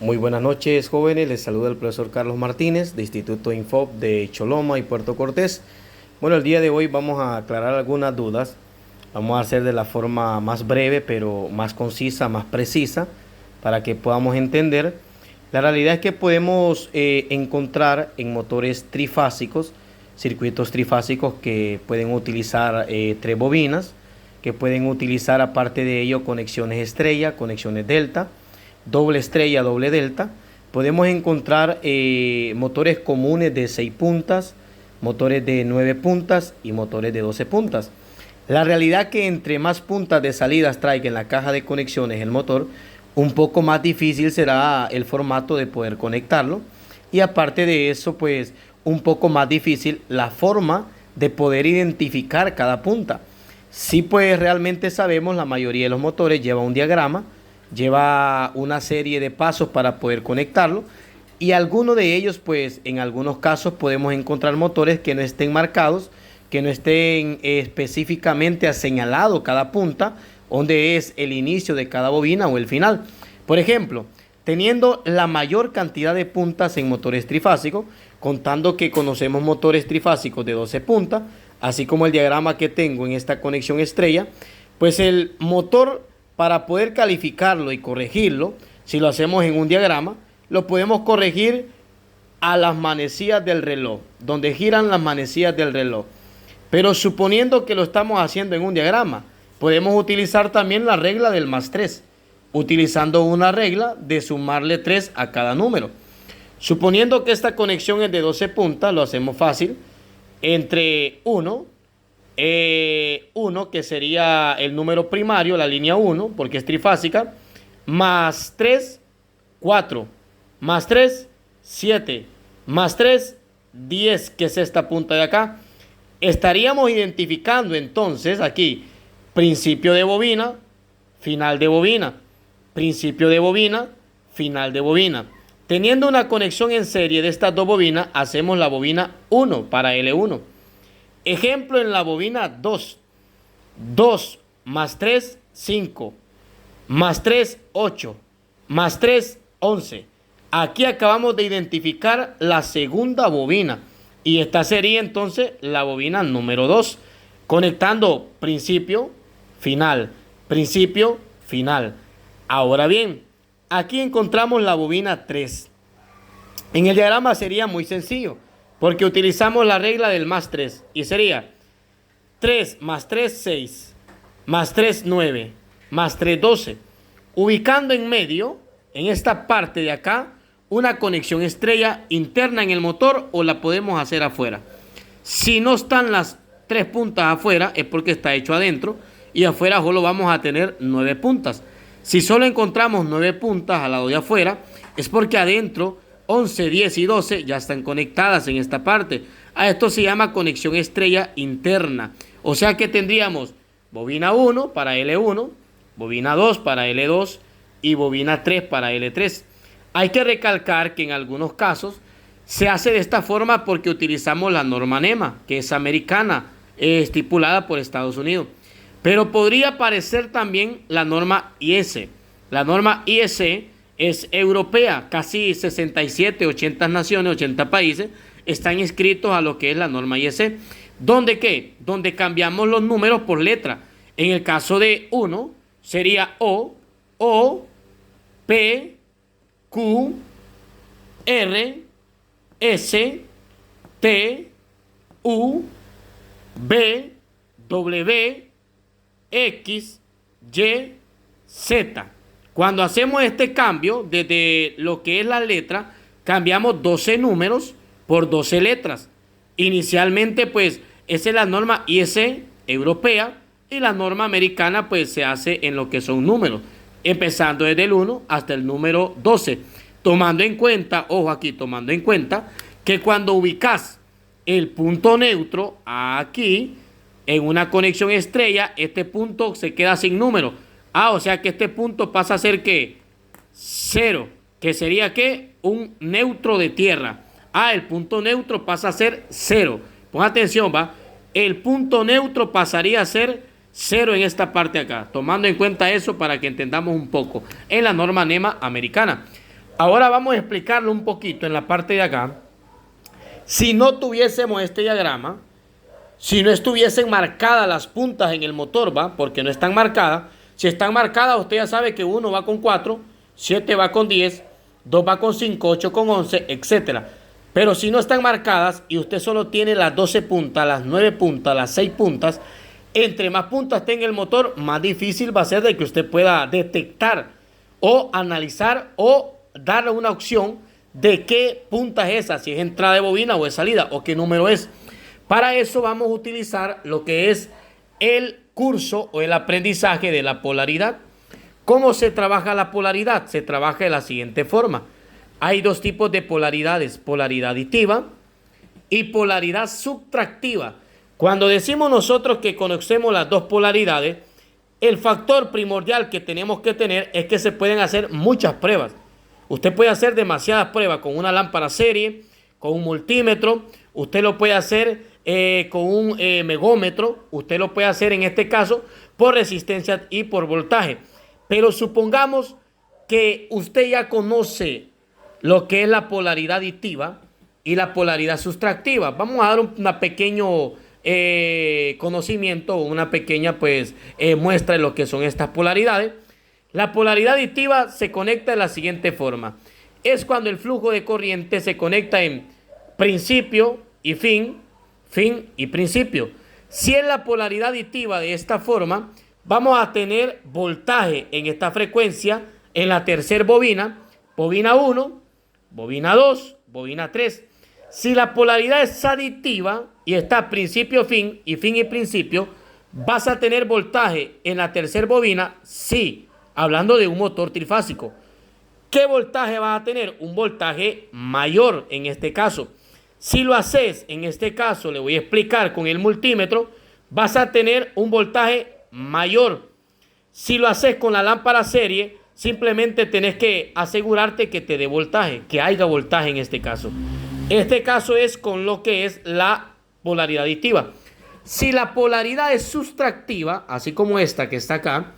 Muy buenas noches, jóvenes. Les saluda el profesor Carlos Martínez de Instituto Infop de Choloma y Puerto Cortés. Bueno, el día de hoy vamos a aclarar algunas dudas. Vamos a hacer de la forma más breve, pero más concisa, más precisa, para que podamos entender. La realidad es que podemos encontrar en motores trifásicos, circuitos trifásicos que pueden utilizar tres bobinas, que pueden utilizar aparte de ello conexiones estrella, conexiones delta, doble estrella, doble delta. Podemos encontrar motores comunes de 6 puntas, motores de 9 puntas y motores de 12 puntas. La realidad que entre más puntas de salidas traiga en la caja de conexiones el motor, un poco más difícil será el formato de poder conectarlo. Y aparte de eso, pues un poco más difícil la forma de poder identificar cada punta. Sí, pues realmente sabemos, la mayoría de los motores lleva un diagrama, lleva una serie de pasos para poder conectarlo, y algunos de ellos, pues en algunos casos podemos encontrar motores que no estén marcados, que no estén específicamente señalado cada punta, donde es el inicio de cada bobina o el final. Por ejemplo, teniendo la mayor cantidad de puntas en motores trifásicos, contando que conocemos motores trifásicos de 12 puntas, así como el diagrama que tengo en esta conexión estrella, pues el motor, para poder calificarlo y corregirlo, si lo hacemos en un diagrama, lo podemos corregir a las manecillas del reloj, donde giran las manecillas del reloj. Pero suponiendo que lo estamos haciendo en un diagrama, podemos utilizar también la regla del más 3, utilizando una regla de sumarle 3 a cada número. Suponiendo que esta conexión es de 12 puntas, lo hacemos fácil, entre 1, que sería el número primario, la línea 1, porque es trifásica, más 3, 4, más 3, 7, más 3, 10, que es esta punta de acá. Estaríamos identificando entonces aquí principio de bobina, final de bobina, principio de bobina, final de bobina. Teniendo una conexión en serie de estas dos bobinas, hacemos la bobina 1 para L1. Ejemplo en la bobina 2. 2 más 3, 5. Más 3, 8. Más 3, 11. Aquí acabamos de identificar la segunda bobina. Y esta sería entonces la bobina número 2. Conectando principio, final. Principio, final. Ahora bien, aquí encontramos la bobina 3. En el diagrama sería muy sencillo, porque utilizamos la regla del más 3. Y sería 3 más 3, 6. Más 3, 9. Más 3, 12. Ubicando en medio, en esta parte de acá, una conexión estrella interna en el motor, o la podemos hacer afuera. Si no están las 3 puntas afuera, es porque está hecho adentro, y afuera solo vamos a tener 9 puntas. Si solo encontramos 9 puntas al lado de afuera, es porque adentro 11, 10 y 12 ya están conectadas en esta parte. A esto se llama conexión estrella interna. O sea que tendríamos bobina 1 para L1, bobina 2 para L2 y bobina 3 para L3. Hay que recalcar que en algunos casos se hace de esta forma porque utilizamos la norma NEMA, que es americana, estipulada por Estados Unidos. Pero podría parecer también la norma IS. La norma IS es europea, casi 67, 80 naciones, 80 países están inscritos a lo que es la norma IS. ¿Dónde qué? Donde cambiamos los números por letra. En el caso de 1 sería O, P, Q, R, S, T, U, V, W, X, Y, Z. Cuando hacemos este cambio, desde lo que es la letra, cambiamos 12 números por 12 letras. Inicialmente, pues, esa es la norma IS europea, y la norma americana, pues, se hace en lo que son números, empezando desde el 1 hasta el número 12. Tomando en cuenta, ojo aquí, tomando en cuenta que cuando ubicas el punto neutro aquí, en una conexión estrella, este punto se queda sin número. O sea que este punto pasa a ser ¿qué? 0, que sería ¿qué? Un neutro de tierra. El punto neutro pasa a ser 0. Pon atención, va. El punto neutro pasaría a ser 0 en esta parte acá. Tomando en cuenta eso para que entendamos un poco. En la norma NEMA americana. Ahora vamos a explicarlo un poquito en la parte de acá. Si no tuviésemos este diagrama, si no estuviesen marcadas las puntas en el motor, ¿va? Porque no están marcadas. Si están marcadas, usted ya sabe que 1 va con 4, 7 va con 10, 2 va con 5, 8 con 11, etcétera. Pero si no están marcadas y usted solo tiene las 12 puntas, las 9 puntas, las 6 puntas, entre más puntas tenga el motor, más difícil va a ser de que usted pueda detectar o analizar o darle una opción de qué punta es esa, si es entrada de bobina o es salida o qué número es. Para eso vamos a utilizar lo que es el curso o el aprendizaje de la polaridad. ¿Cómo se trabaja la polaridad? Se trabaja de la siguiente forma. Hay dos tipos de polaridades, polaridad aditiva y polaridad subtractiva. Cuando decimos nosotros que conocemos las dos polaridades, el factor primordial que tenemos que tener es que se pueden hacer muchas pruebas. Usted puede hacer demasiadas pruebas con una lámpara serie, con un multímetro, usted lo puede hacer con un megómetro, usted lo puede hacer en este caso por resistencia y por voltaje. Pero supongamos que usted ya conoce lo que es la polaridad aditiva y la polaridad sustractiva. Vamos a dar un pequeño conocimiento, una pequeña muestra de lo que son estas polaridades. La polaridad aditiva se conecta de la siguiente forma. Es cuando el flujo de corriente se conecta en principio y fin, fin y principio. Si es la polaridad aditiva de esta forma, vamos a tener voltaje en esta frecuencia en la tercera bobina, bobina 1, bobina 2, bobina 3. Si la polaridad es aditiva y está principio, fin y principio, vas a tener voltaje en la tercera bobina, sí, hablando de un motor trifásico. ¿Qué voltaje vas a tener? Un voltaje mayor en este caso. Si lo haces, en este caso, le voy a explicar con el multímetro, vas a tener un voltaje mayor. Si lo haces con la lámpara serie, simplemente tenés que asegurarte que te dé voltaje, que haya voltaje en este caso. Este caso es con lo que es la polaridad aditiva. Si la polaridad es sustractiva, así como esta que está acá,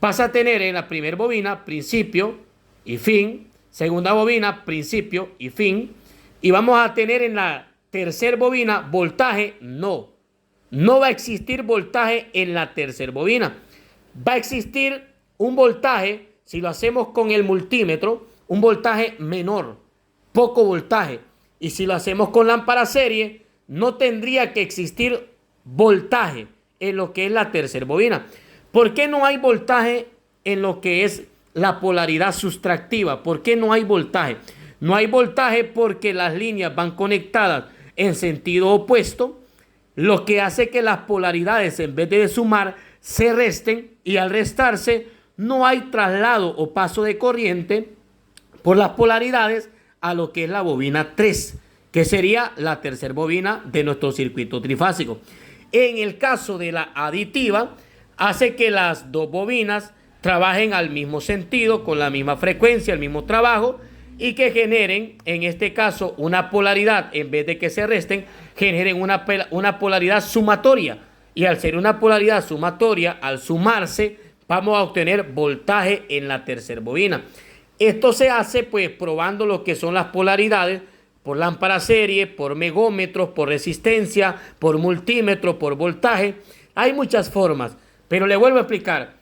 vas a tener en la primera bobina principio y fin, segunda bobina principio y fin, y vamos a tener en la tercera bobina voltaje, no va a existir voltaje en la tercera bobina. Va a existir un voltaje, si lo hacemos con el multímetro, un voltaje menor, poco voltaje. Y si lo hacemos con lámpara serie, no tendría que existir voltaje en lo que es la tercera bobina. ¿Por qué no hay voltaje en lo que es la polaridad sustractiva? ¿Por qué no hay voltaje? No hay voltaje porque las líneas van conectadas en sentido opuesto, lo que hace que las polaridades, en vez de sumar, se resten, y al restarse no hay traslado o paso de corriente por las polaridades a lo que es la bobina 3, que sería la tercera bobina de nuestro circuito trifásico. En el caso de la aditiva, hace que las dos bobinas trabajen al mismo sentido, con la misma frecuencia, el mismo trabajo, y que generen, en este caso, una polaridad, en vez de que se resten, generen una polaridad sumatoria. Y al ser una polaridad sumatoria, al sumarse, vamos a obtener voltaje en la tercera bobina. Esto se hace pues probando lo que son las polaridades por lámpara serie, por megómetros, por resistencia, por multímetro, por voltaje. Hay muchas formas, pero le vuelvo a explicar.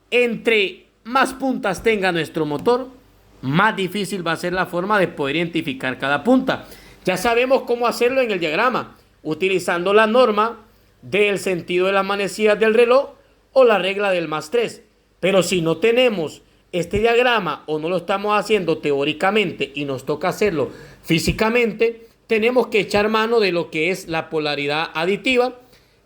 Entre más puntas tenga nuestro motor, más difícil va a ser la forma de poder identificar cada punta. Ya sabemos cómo hacerlo en el diagrama, utilizando la norma del sentido de las manecillas del reloj o la regla del +3. Pero si no tenemos este diagrama o no lo estamos haciendo teóricamente y nos toca hacerlo físicamente, tenemos que echar mano de lo que es la polaridad aditiva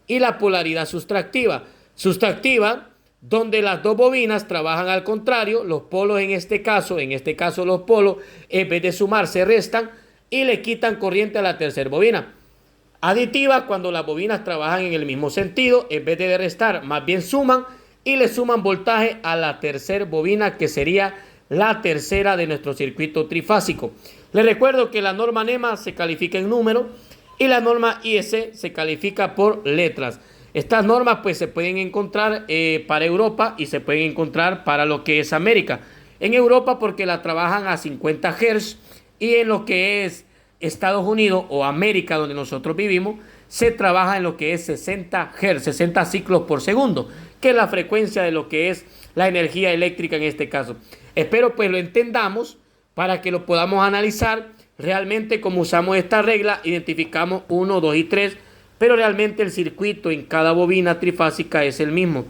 y la polaridad sustractiva. Sustractiva, donde las dos bobinas trabajan al contrario, los polos en este caso los polos, en vez de sumar, se restan y le quitan corriente a la tercera bobina. Aditiva, cuando las bobinas trabajan en el mismo sentido, en vez de restar, más bien suman y le suman voltaje a la tercera bobina, que sería la tercera de nuestro circuito trifásico. Les recuerdo que la norma NEMA se califica en número y la norma IS se califica por letras. Estas normas pues se pueden encontrar para Europa y se pueden encontrar para lo que es América. En Europa porque la trabajan a 50 Hz y en lo que es Estados Unidos o América, donde nosotros vivimos, se trabaja en lo que es 60 Hz, 60 ciclos por segundo, que es la frecuencia de lo que es la energía eléctrica en este caso. Espero pues lo entendamos para que lo podamos analizar. Realmente como usamos esta regla, identificamos 1, 2 y 3, pero realmente el circuito en cada bobina trifásica es el mismo.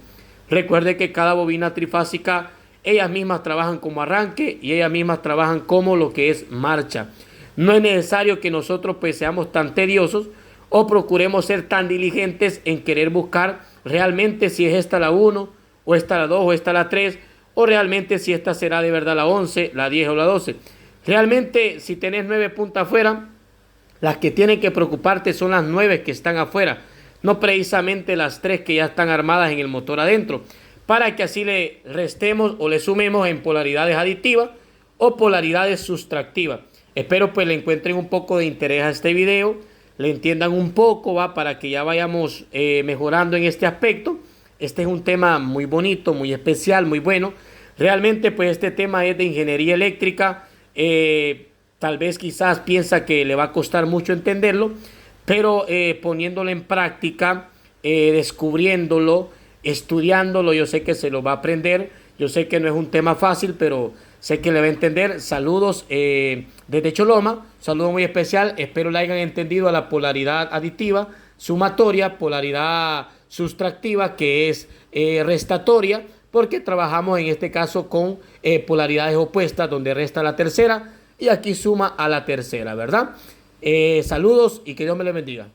Recuerde que cada bobina trifásica, ellas mismas trabajan como arranque y ellas mismas trabajan como lo que es marcha. No es necesario que nosotros pues seamos tan tediosos o procuremos ser tan diligentes en querer buscar realmente si es esta la 1 o esta la 2 o esta la 3 o realmente si esta será de verdad la 11, la 10 o la 12. Realmente si tenés 9 puntas afuera, las que tienen que preocuparte son las 9 que están afuera, no precisamente las 3 que ya están armadas en el motor adentro, para que así le restemos o le sumemos en polaridades aditivas o polaridades sustractivas. Espero pues le encuentren un poco de interés a este video, le entiendan un poco, ¿va? Para que ya vayamos mejorando en este aspecto. Este es un tema muy bonito, muy especial, muy bueno. Realmente pues este tema es de ingeniería eléctrica. Tal vez quizás piensa que le va a costar mucho entenderlo, pero poniéndolo en práctica, descubriéndolo, estudiándolo, yo sé que se lo va a aprender. Yo sé que no es un tema fácil, pero sé que le va a entender. Saludos desde Choloma, saludo muy especial. Espero le hayan entendido a la polaridad aditiva, sumatoria, polaridad sustractiva, que es restatoria, porque trabajamos en este caso con polaridades opuestas, donde resta la tercera y aquí suma a la tercera, ¿verdad? Saludos y que Dios me les bendiga.